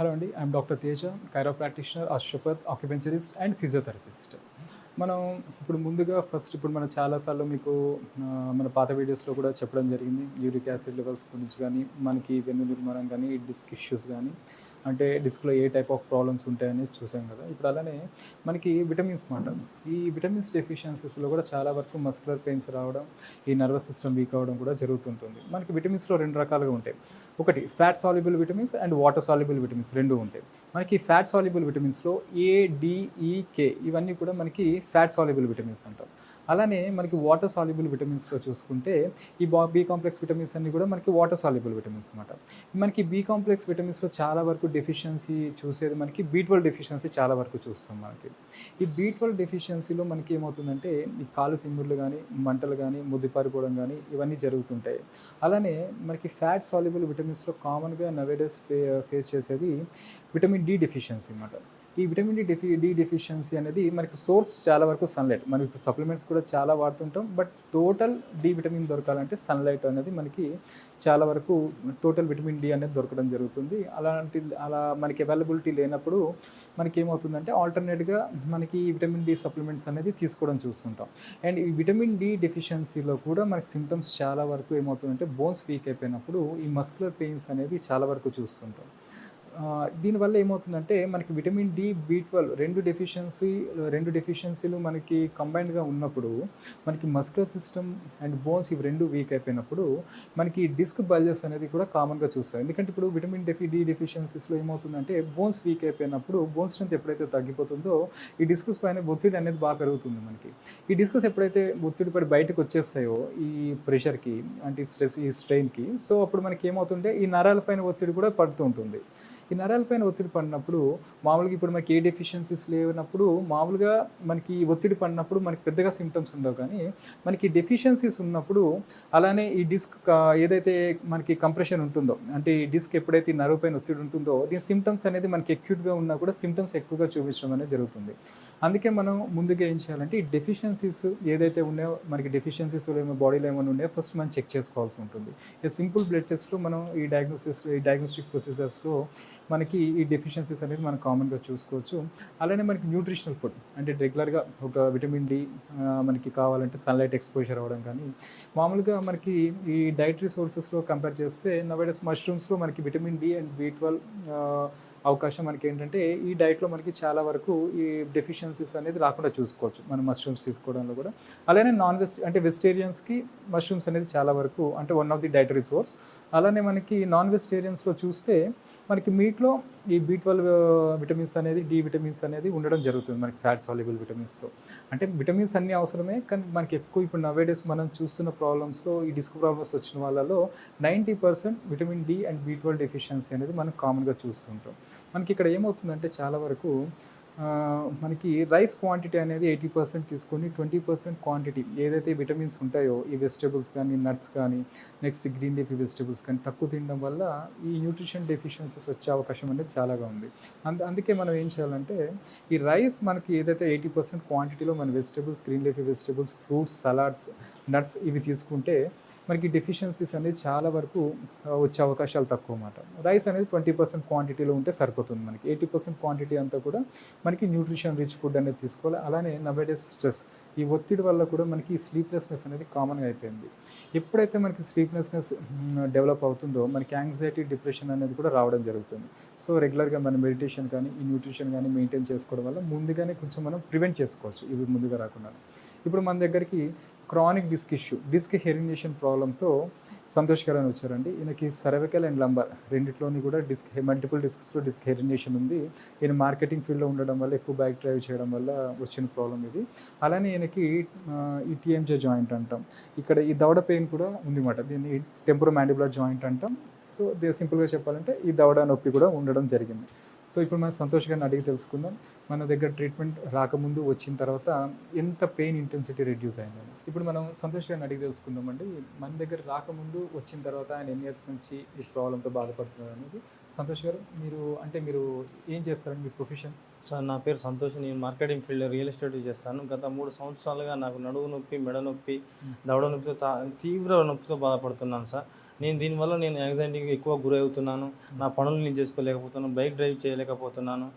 Hello అండి. I'm doctor Teja, chiro practitioner, osteopath, acupuncturist and physiotherapist. మనం ముందుగా ఇప్పుడు మనం చాలా సార్లు మీకు మన పాత వీడియోస్‌లో కూడా చెప్పడం జరిగింది. యూరిక్ యాసిడ్ లెవెల్స్ గురించి గానీ, మనకి వెన్ను నిర్మాణం గానీ, డిస్క్ ఇష్యూస్ గానీ, అంటే డిస్క్‌లో ఏ టైప్ ఆఫ్ ప్రాబ్లమ్స్ ఉంటాయనేది చూసాం కదా! ఇప్పుడు అలానే మనకి విటమిన్స్ మాట. ఈ విటమిన్స్ డెఫిషియన్సీస్‌లో కూడా చాలా వరకు మస్కులర్ పెయిన్స్ రావడం, ఈ నర్వస్ సిస్టమ్ వీక్ అవ్వడం కూడా జరుగుతుంటుంది. మనకి విటమిన్స్‌లో 2 రకాలుగా ఉంటాయి. ఒకటి fat soluble vitamins and water soluble vitamins 2 ఉంటాయి. మనకి ఫ్యాట్ సాల్యుబుల్ విటమిన్స్‌లో ఏ, డి, ఈ, కే ఇవన్నీ కూడా మనకి ఫ్యాట్ సాల్యుబుల్ విటమిన్స్ అంటాం. అలానే మనకి వాటర్ సాల్యుబుల్ విటమిన్స్‌లో చూసుకుంటే ఈ బి కాంప్లెక్స్ విటమిన్స్ అన్నీ కూడా మనకి వాటర్ సాల్యుబుల్ విటమిన్స్ అన్నమాట. మనకి బి కాంప్లెక్స్ విటమిన్స్‌లో చాలా వరకు డెఫిషియన్సీ చూసేది మనకి బి12 డెఫిషియన్సీ చాలా వరకు చూస్తాం మనకి. ఈ బి12 డెఫిషియన్సీలో మనకి ఏమవుతుందంటే ఈ కాళ్ళు తిమ్మిర్లు గానీ, మంటలు గానీ, ముద్దిపారిపోవడం గానీ ఇవన్నీ జరుగుతుంటాయి. అలానే మనకి ఫ్యాట్ సాల్యుబుల్ విటమిన్స్‌లో కామన్‌గా నవేడేస్ ఫేస్ చేసేది విటమిన్ డి డెఫిషియన్సీ అన్నమాట. ఈ విటమిన్ డి డెఫిషియన్సీ అనేది మనకి సోర్స్ చాలా వరకు సన్‌లైట్. మనం ఇప్పుడు సప్లిమెంట్స్ కూడా చాలా వాడుతుంటాం. బట్ టోటల్ డి విటమిన్ దొరకాలంటే సన్‌లైట్ అనేది మనకి చాలా వరకు టోటల్ విటమిన్ డి అనేది దొరకడం జరుగుతుంది. అలా మనకి అవైలబిలిటీ లేనప్పుడు మనకేమవుతుందంటే ఆల్టర్‌నేట్‌గా మనకి ఈ విటమిన్ డి సప్లిమెంట్స్ అనేది తీసుకోవడం చూస్తుంటాం. అండ్ ఈ విటమిన్ డి డెఫిషియన్సీలో కూడా మనకి సింప్టమ్స్ చాలా వరకు ఏమవుతుందంటే బోన్స్ వీక్ అయిపోయినప్పుడు ఈ మస్కులర్ పెయిన్స్ అనేది చాలా వరకు చూస్తుంటాం. దీనివల్ల ఏమవుతుందంటే మనకి విటమిన్ డి, బి12 రెండు డెఫిషియన్సీలు మనకి కంబైన్డ్‌గా ఉన్నప్పుడు మనకి మస్కులర్ సిస్టమ్ అండ్ బోన్స్ ఇవి 2 వీక్ అయిపోయినప్పుడు మనకి డిస్క్ బల్జెస్ అనేది కూడా కామన్‌గా చూస్తాం. ఎందుకంటే ఇప్పుడు విటమిన్ డి డెఫిషియన్సీస్‌లో ఏమవుతుందంటే బోన్స్ వీక్ అయిపోయినప్పుడు బోన్ స్ట్రెంత్ ఎప్పుడైతే తగ్గిపోతుందో ఈ డిస్క్స్ పైన ఒత్తిడి అనేది బాగా పెరుగుతుంది మనకి. ఈ డిస్కస్ ఎప్పుడైతే ఒత్తిడి పడి బయటకు వచ్చేస్తాయో ఈ ప్రెషర్‌కి అంటే ఈ స్ట్రెయిన్‌కి సో అప్పుడు మనకి ఏమవుతుంటే ఈ నరాల పైన ఒత్తిడి కూడా పడుతూ ఉంటుంది. ఈ నరాలపైన ఒత్తిడి పడినప్పుడు మామూలుగా ఇప్పుడు మనకి ఏ డెఫిషియన్సీస్ లేనప్పుడు మామూలుగా మనకి ఒత్తిడి పడినప్పుడు మనకి పెద్దగా సింప్టమ్స్ ఉండవు. కానీ మనకి డెఫిషియన్సీస్ ఉన్నప్పుడు అలానే ఈ డిస్క్ ఏదైతే మనకి కంప్రెషన్ ఉంటుందో అంటే ఈ డిస్క్ ఎప్పుడైతే ఈ నర్వ్ పైన ఒత్తిడి ఉంటుందో దీని సింప్టమ్స్ అనేది మనకి అక్యూట్‌గా ఉన్నా కూడా సింప్టమ్స్ ఎక్కువగా చూపించడం అనేది జరుగుతుంది. అందుకే మనం ముందుగా ఏం చేయాలంటే ఈ డెఫిషియన్సీస్ ఏదైతే ఉన్నాయో మనకి డెఫిషియన్సీస్ బాడీలో ఏమైనా ఉన్నాయో ఫస్ట్ మనం చెక్ చేసుకోవాల్సి ఉంటుంది. ఈ సింపుల్ బ్లడ్ టెస్ట్‌లో మనం ఈ డయాగ్నోస్టిక్ ప్రొసీజర్స్‌లో మనకి ఈ డెఫిషియన్సీస్ అనేది మనం కామన్‌గా చూసుకోవచ్చు. అలానే మనకి న్యూట్రిషనల్ ఫుడ్ అంటే రెగ్యులర్‌గా ఒక విటమిన్ డి మనకి కావాలంటే సన్‌లైట్ ఎక్స్‌పోజర్ అవ్వడం కానీ, మామూలుగా మనకి ఈ డైటరీ సోర్సెస్‌లో కంపేర్ చేస్తే నౌఎడేస్ మష్రూమ్స్‌లో మనకి విటమిన్ డి అండ్ బి12 అవకాశం మనకేంటంటే ఈ డైట్‌లో మనకి చాలా వరకు ఈ డెఫిషియన్సీస్ అనేది రాకుండా చూసుకోవచ్చు. మనం మష్రూమ్స్ తీసుకోవడంలో కూడా. అలానే అంటే వెజిటేరియన్స్‌కి మష్రూమ్స్ అనేది చాలా వరకు అంటే one of the dietary source. అలానే మనకి నాన్ వెజిటేరియన్స్‌లో చూస్తే మనకి మీట్‌లో ఈ బి12 విటమిన్స్ అనేది, డి విటమిన్స్ అనేది ఉండడం జరుగుతుంది మనకి ఫ్యాట్ సాల్యుబుల్ విటమిన్స్‌లో. అంటే విటమిన్స్ అన్నీ అవసరమే. కానీ మనకి ఎక్కువ ఇప్పుడు నౌఎడేస్ మనం చూస్తున్న ప్రాబ్లమ్స్‌లో ఈ డిస్క్ ప్రాబ్లమ్స్ వచ్చిన వాళ్ళలో 90% విటమిన్ డి అండ్ బి12 డెఫిషియన్సీ అనేది మనం కామన్‌గా చూస్తుంటాం. మనకి ఇక్కడ ఏమవుతుందంటే చాలా వరకు మనకి రైస్ క్వాంటిటీ అనేది 80% తీసుకొని 20% క్వాంటిటీ ఏదైతే విటమిన్స్ ఉంటాయో ఈ వెజిటబుల్స్ కానీ, నట్స్ కానీ, నెక్స్ట్ గ్రీన్ లీఫీ వెజిటబుల్స్ కానీ తక్కువ తినడం వల్ల ఈ న్యూట్రిషన్ డెఫిషియన్సీస్ వచ్చే అవకాశం అనేది చాలాగా ఉంది. అందుకే మనం ఏం చేయాలంటే ఈ రైస్ మనకి ఏదైతే 80% క్వాంటిటీలో మన vegetables, green leafy vegetables, fruits, salads, nuts ఇవి తీసుకుంటే మనకి డెఫిషియన్సీస్ అనేది చాలా వరకు వచ్చే అవకాశాలు తక్కువ మాట. రైస్ అనేది 20% క్వాంటిటీలో ఉంటే సరిపోతుంది మనకి. 80% క్వాంటిటీ అంతా కూడా మనకి న్యూట్రిషన్ రిచ్ ఫుడ్ అనేది తీసుకోవాలి. అలానే నౌఎడేస్ స్ట్రెస్ ఈ ఒత్తిడి వల్ల కూడా మనకి స్లీప్లెస్నెస్ అనేది కామన్‌గా అయిపోయింది. ఎప్పుడైతే మనకి స్లీప్లెస్నెస్ డెవలప్ అవుతుందో మనకి యాంగ్జైటీ, డిప్రెషన్ అనేది కూడా రావడం జరుగుతుంది. సో రెగ్యులర్‌గా మన మెడిటేషన్ కానీ, ఈ న్యూట్రిషన్ కానీ మెయింటైన్ చేసుకోవడం వల్ల ముందుగానే కొంచెం మనం ప్రివెంట్ చేసుకోవచ్చు ఇవి ముందుగా రాకుండా. ఇప్పుడు మన దగ్గరికి క్రానిక్ డిస్క్ హెర్నియేషన్ ప్రాబ్లమ్‌తో సంతోష్ గారు అని వచ్చారండి. ఈయనకి సర్వికల్ అండ్ లంబర్ రెండిట్లోని కూడా మల్టిపుల్ డిస్క్స్‌లో డిస్క్ హెర్నియేషన్ ఉంది. ఈయన మార్కెటింగ్ ఫీల్డ్‌లో ఉండడం వల్ల ఎక్కువ బైక్ డ్రైవ్ చేయడం వల్ల వచ్చిన ప్రాబ్లమ్ ఇది. అలానే ఈయనకి ఈ టీఎంజే జాయింట్ అంటాం. ఇక్కడ ఈ దవడ పెయిన్ కూడా ఉందిమాట. దీన్ని టెంపోరోమాండిబులర్ జాయింట్ అంటాం. సో సింపుల్‌గా చెప్పాలంటే ఈ దవడ నొప్పి కూడా ఉండడం జరిగింది. సో ఇప్పుడు మనం సంతోష్ గారిని అడిగి తెలుసుకుందాం. మన దగ్గర ట్రీట్మెంట్ రాకముందు, వచ్చిన తర్వాత ఎంత పెయిన్ ఇంటెన్సిటీ రెడ్యూస్ అయిందని. ఇప్పుడు మనం సంతోష్ గారిని అడిగి తెలుసుకుందామండి. మన దగ్గర రాకముందు, వచ్చిన తర్వాత ఆయన ఎన్ని ఇయర్స్ నుంచి ఈ ప్రాబ్లమ్‌తో బాధపడుతున్నారు అనేది. సంతోష్ గారు మీరు ఏం చేస్తారండి మీ ప్రొఫెషన్? సార్ నా పేరు సంతోష్. నేను మార్కెటింగ్ ఫీల్డ్‌లో రియల్ ఎస్టేట్ చేస్తాను. గత 3 సంవత్సరాలుగా నాకు నడుము నొప్పి, మెడ నొప్పి, దవడ నొప్పితో తీవ్ర నొప్పితో బాధపడుతున్నాను సార్. దీనివల్ల నేను యాంగ్జైటీకి ఎక్కువ గురి అవుతున్నాను. నా పనులు నేను చేసుకోలేకపోతున్నాను, బైక్ డ్రైవ్ చేయలేకపోతున్నాను.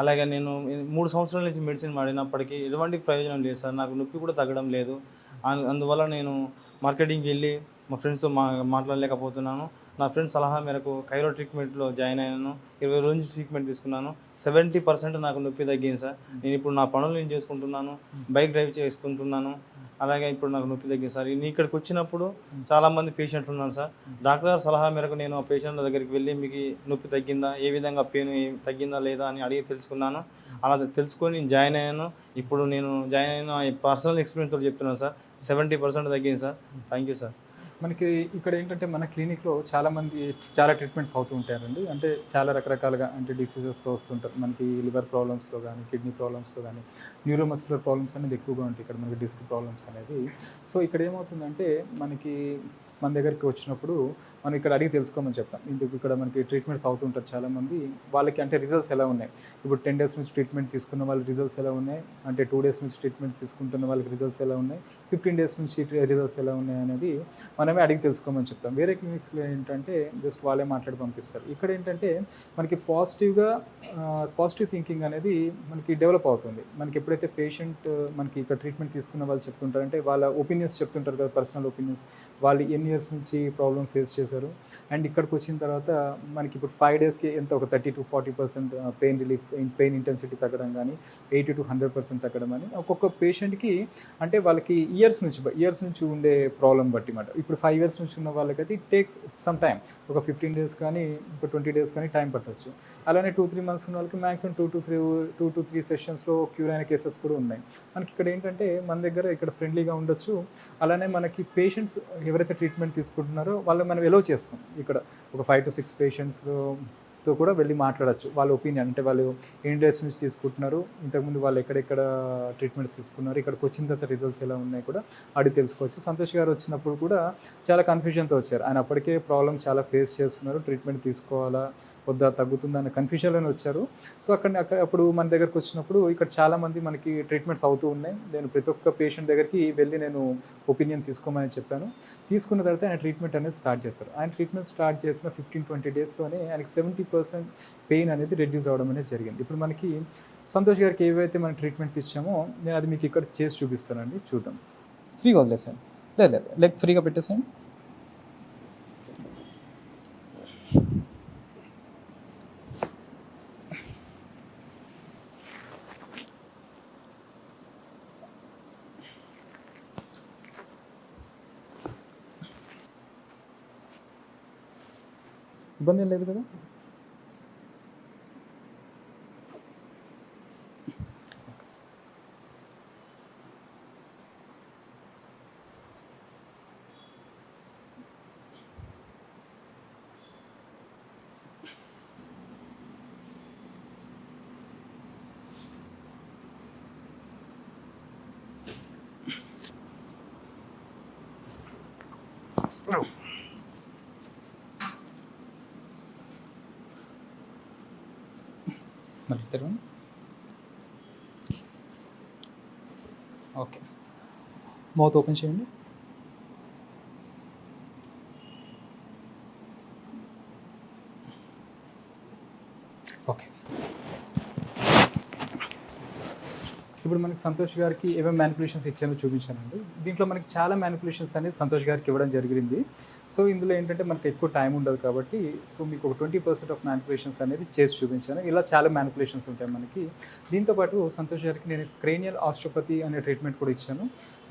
అలాగే నేను 3 సంవత్సరాల నుంచి మెడిసిన్ వాడినప్పటికీ ఎటువంటి ప్రయోజనం లేదు సార్. నాకు నొప్పి కూడా తగ్గడం లేదు. అందువల్ల నేను మార్కెటింగ్‌కి వెళ్ళి మా ఫ్రెండ్స్‌తో మాట్లాడలేకపోతున్నాను. నా ఫ్రెండ్స్ సలహా మేరకు కైరో ట్రీట్మెంట్‌లో జాయిన్ అయ్యాను. 20 రోజుల నుంచి ట్రీట్మెంట్ తీసుకున్నాను. 70% నాకు నొప్పి తగ్గింది సార్. నేను ఇప్పుడు నా పనులు నేను చేసుకుంటున్నాను, బైక్ డ్రైవ్ చేసుకుంటున్నాను. అలాగే ఇప్పుడు నాకు నొప్పి తగ్గింది సార్. నేను ఇక్కడికి వచ్చినప్పుడు చాలామంది పేషెంట్లు ఉన్నారు సార్. డాక్టర్ గారి సలహా మేరకు నేను ఆ పేషెంట్ల దగ్గరికి వెళ్ళి మీకు నొప్పి తగ్గిందా, ఏ విధంగా పెయిన్ తగ్గిందా లేదా అని అడిగి తెలుసుకున్నాను. అలా తెలుసుకొని నేను జాయిన్ అయ్యాను. ఇప్పుడు నేను జాయిన్ అయిన పర్సనల్ ఎక్స్పీరియన్స్‌తో చెప్తున్నాను సార్. 70% తగ్గింది సార్. Thank you sir. మనకి ఇక్కడ ఏంటంటే మన క్లినిక్లో చాలామంది చాలా ట్రీట్మెంట్స్ అవుతూ ఉంటారండి. అంటే చాలా రకరకాలుగా అంటే డిసీజెస్తో వస్తుంటారు. మనకి లివర్ ప్రాబ్లమ్స్లో కానీ, కిడ్నీ ప్రాబ్లమ్స్తో కానీ, న్యూరోమస్కులర్ ప్రాబ్లమ్స్ అనేది ఎక్కువగా ఉంటాయి ఇక్కడ మనకి డిస్క్ ప్రాబ్లమ్స్ అనేది. సో ఇక్కడ ఏమవుతుందంటే మనకి మన దగ్గరికి వచ్చినప్పుడు మనం ఇక్కడ అడిగి తెలుసుకోమని చెప్తాం. ఇందుకు ఇక్కడ మనకి ట్రీట్మెంట్స్ అవుతుంటారు చాలామంది. వాళ్ళకి అంటే రిజల్ట్స్ ఎలా ఉన్నాయి, ఇప్పుడు 10 డేస్ నుంచి ట్రీట్మెంట్ తీసుకున్న వాళ్ళకి రిజల్ట్స్ ఎలా ఉన్నాయి, అంటే 2 డేస్ నుంచి ట్రీట్మెంట్స్ తీసుకుంటున్న వాళ్ళకి రిజల్ట్స్ ఎలా ఉన్నాయి, 15 డేస్ నుంచి రిజల్ట్స్ ఎలా ఉన్నాయి అనేది మనమే అడిగి తెలుసుకోమని చెప్తాం. వేరే క్లినిక్స్లో ఏంటంటే జస్ట్ వాళ్ళే మాట్లాడి పంపిస్తారు. ఇక్కడ ఏంటంటే మనకి పాజిటివ్ థింకింగ్ అనేది మనకి డెవలప్ అవుతుంది. మనకి ఎప్పుడైతే పేషెంట్ మనకి ఇక్కడ ట్రీట్మెంట్ తీసుకున్న వాళ్ళు చెప్తుంటారంటే వాళ్ళ ఒపీనియన్స్ చెప్తుంటారు కదా, పర్సనల్ ఒపీనియన్స్, వాళ్ళు ఎన్ని ఇయర్స్ నుంచి ప్రాబ్లమ్ ఫేస్ చేశారు. అండ్ ఇక్కడికి వచ్చిన తర్వాత మనకి ఇప్పుడు 5 డేస్కి ఎంత ఒక 30-40% పెయిన్ రిలీఫ్, పెయిన్ ఇంటెన్సిటీ తగ్గడం కానీ 80-100% తగ్గడం అని ఒక్కొక్క పేషెంట్కి అంటే వాళ్ళకి ఇయర్స్ నుంచి ఉండే ప్రాబ్లం బట్టి మాట. ఇప్పుడు 5 ఇయర్స్ నుంచి ఉన్న వాళ్ళకైతే ఇట్ టేక్స్ సమ్ టైం, ఒక 15 డేస్ కానీ ఒక 20 డేస్ కానీ టైం పట్టవచ్చు. అలానే 2-3 మంత్స్ ఉన్న వాళ్ళకి మ్యాక్సిమం 2 to 3 సెషన్స్లో క్యూర్ అయిన కేసెస్ కూడా ఉన్నాయి. మనకి ఇక్కడ ఏంటంటే మన దగ్గర ఇక్కడ ఫ్రెండ్లీగా ఉండొచ్చు. అలానే మనకి పేషెంట్స్ ఎవరైతే ట్రీట్మెంట్ తీసుకుంటున్నారో వాళ్ళు మనం ఎలో చేస్తాం. ఇక్కడ ఒక 5 to 6 పేషెంట్స్తో కూడా వెళ్ళి మాట్లాడచ్చు. వాళ్ళ ఒపీనియన్ అంటే వాళ్ళు ఎన్ని డేస్ నుంచి తీసుకుంటున్నారు, ఇంతకుముందు వాళ్ళు ఎక్కడెక్కడ ట్రీట్మెంట్స్ తీసుకున్నారు, ఇక్కడికి వచ్చిన తర్వాత రిజల్ట్స్ ఎలా ఉన్నాయి కూడా అడిగి తెలుసుకోవచ్చు. సంతోష్ గారు వచ్చినప్పుడు కూడా చాలా కన్ఫ్యూజన్తో వచ్చారు. ఆయన అప్పటికే ప్రాబ్లం చాలా ఫేస్ చేస్తున్నారు, ట్రీట్మెంట్ తీసుకోవాలా వద్దా, తగ్గుతుందా అనే కన్ఫ్యూజన్లోనే వచ్చారు. సో అప్పుడు మన దగ్గరకు వచ్చినప్పుడు ఇక్కడ చాలామంది మనకి ట్రీట్మెంట్స్ అవుతూ ఉన్నాయి. నేను ప్రతి ఒక్క పేషెంట్ దగ్గరికి వెళ్ళి నేను ఒపీనియన్ తీసుకోమని చెప్పాను. తీసుకున్న తర్వాత ఆయన ట్రీట్మెంట్ అనేది స్టార్ట్ చేశారు. ఆయన ట్రీట్మెంట్ స్టార్ట్ చేసిన 15-20 డేస్లోనే ఆయనకి 70% పెయిన్ అనేది రెడ్యూస్ అవ్వడం అనేది జరిగింది. ఇప్పుడు మనకి సంతోష్ గారికి ఏవైతే మనం ట్రీట్మెంట్స్ ఇచ్చామో నేను అది మీకు ఇక్కడ చేసి చూపిస్తానండి, చూద్దాం. ఫ్రీగా వదిలేసాను, లేదు లెగ్ ఫ్రీగా పెట్టేసాను. ఇబ్బంది ఏం లేదు కదా. మళ్ళీ తెరవండి. ఓకే, మౌత్ ఓపెన్ చేయండి. ఓకే, ఇప్పుడు మనకి సంతోష్ గారికి ఏమేమి మ్యానిపులేషన్స్ ఇచ్చానో చూపించానండి. దీంట్లో మనకి చాలా మ్యానిపులేషన్స్ అనేది సంతోష్ గారికి ఇవ్వడం జరిగింది. సో ఇందులో ఏంటంటే మనకి ఎక్కువ టైం ఉండదు కాబట్టి సో మీకు ఒక 20% ఆఫ్ మ్యానిపులేషన్స్ అనేది చేసి చూపించాను. ఇలా చాలా మ్యానిపులేషన్స్ ఉంటాయి మనకి. దీంతోపాటు సంతోష్ గారికి నేను క్రేనియల్ ఆస్టియోపతి అనే ట్రీట్మెంట్ కూడా ఇచ్చాను.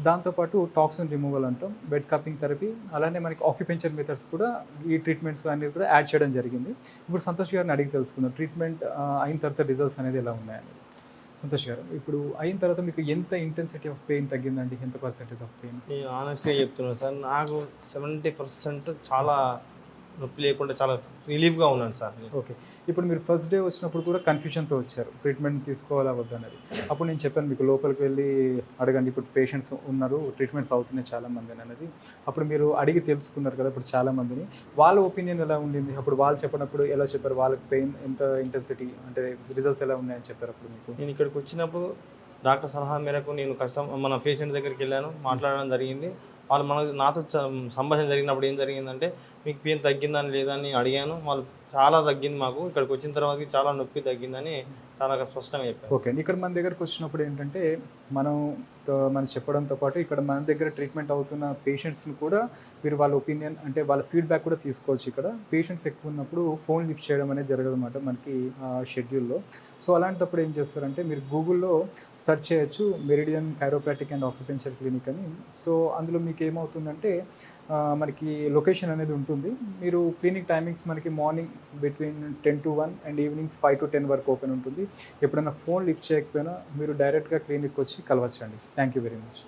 దాంతోపాటు టాక్సిన్ రిమూవల్ అంటాం, బెడ్ కప్పింగ్ థెరపీ, అలానే మనకి ఆక్యుపెంచర్ మెథడ్స్ కూడా ఈ ట్రీట్మెంట్స్ అనేది కూడా యాడ్ చేయడం జరిగింది. ఇప్పుడు సంతోష్ గారిని అడిగి తెలుసుకుందాం ట్రీట్మెంట్ అయిన తర్వాత రిజల్ట్స్ అనేది ఎలా ఉన్నాయని. సంతోష్ గారు, ఇప్పుడు అయిన తర్వాత మీకు ఎంత ఇంటెన్సిటీ ఆఫ్ పెయిన్ తగ్గిందండి, ఎంత పర్సెంటేజ్ ఆఫ్ పెయిన్? నేను ఆనెస్ట్గా చెప్తున్నాను సార్, నాకు 70% చాలా నొప్పి లేకుండా చాలా రిలీఫ్గా ఉన్నాను సార్. ఓకే, ఇప్పుడు మీరు ఫస్ట్ డే వచ్చినప్పుడు కూడా కన్ఫ్యూజన్తో వచ్చారు, ట్రీట్మెంట్ తీసుకోవాలా వద్దన్నది. అప్పుడు నేను చెప్పాను మీకు లోపలికి వెళ్ళి అడగండి, ఇప్పుడు పేషెంట్స్ ఉన్నారు, ట్రీట్మెంట్స్ అవుతున్నాయి చాలామంది అనేది. అప్పుడు మీరు అడిగి తెలుసుకున్నారు కదా ఇప్పుడు చాలామందిని, వాళ్ళ ఒపీనియన్ ఎలా ఉండింది, అప్పుడు వాళ్ళు చెప్పినప్పుడు ఎలా చెప్పారు, వాళ్ళకి పెయిన్ ఎంత ఇంటెన్సిటీ అంటే రిజల్ట్స్ ఎలా ఉన్నాయని చెప్పారు అప్పుడు మీకు? నేను ఇక్కడికి వచ్చినప్పుడు డాక్టర్ సలహా మేరకు నేను మన పేషెంట్ దగ్గరికి వెళ్ళాను, మాట్లాడడం జరిగింది. వాళ్ళు నాతో సంభాషణ జరిగినప్పుడు ఏం జరిగిందంటే మీకు పెయిన్ తగ్గిందని లేదని అడిగాను. వాళ్ళు చాలా తగ్గింది మాకు, ఇక్కడికి వచ్చిన తర్వాత చాలా నొప్పి తగ్గిందని చాలా స్పష్టంగా చెప్పారు. ఓకే అండి. ఇక్కడ మన దగ్గరకు వచ్చినప్పుడు ఏంటంటే మనం చెప్పడంతో పాటు ఇక్కడ మన దగ్గర ట్రీట్మెంట్ అవుతున్న పేషెంట్స్ని కూడా మీరు వాళ్ళ ఒపీనియన్ అంటే వాళ్ళ ఫీడ్బ్యాక్ కూడా తీసుకోవచ్చు. ఇక్కడ పేషెంట్స్ ఎక్కువ ఉన్నప్పుడు ఫోన్ లిఫ్ట్ చేయడం అనేది జరగదు అనమాట మనకి షెడ్యూల్లో. సో అలాంటప్పుడు ఏం చేస్తారంటే మీరు గూగుల్లో సెర్చ్ చేయొచ్చు మెరిడియన్ కైరోప్రాక్టిక్ అండ్ ఆక్యుపెన్చర్ క్లినిక్ అని. సో అందులో మీకు ఏమవుతుందంటే మనకి లొకేషన్ అనేది ఉంటుంది. మీరు క్లినిక్ టైమింగ్స్ మనకి morning between 10 to 1 and evening 5 to 10 వరకు ఓపెన్ ఉంటుంది. ఎప్పుడైనా ఫోన్ లిఫ్ట్ చేయకపోయినా మీరు డైరెక్ట్గా క్లినిక్ వచ్చి కలవచ్చండి. Thank you very much.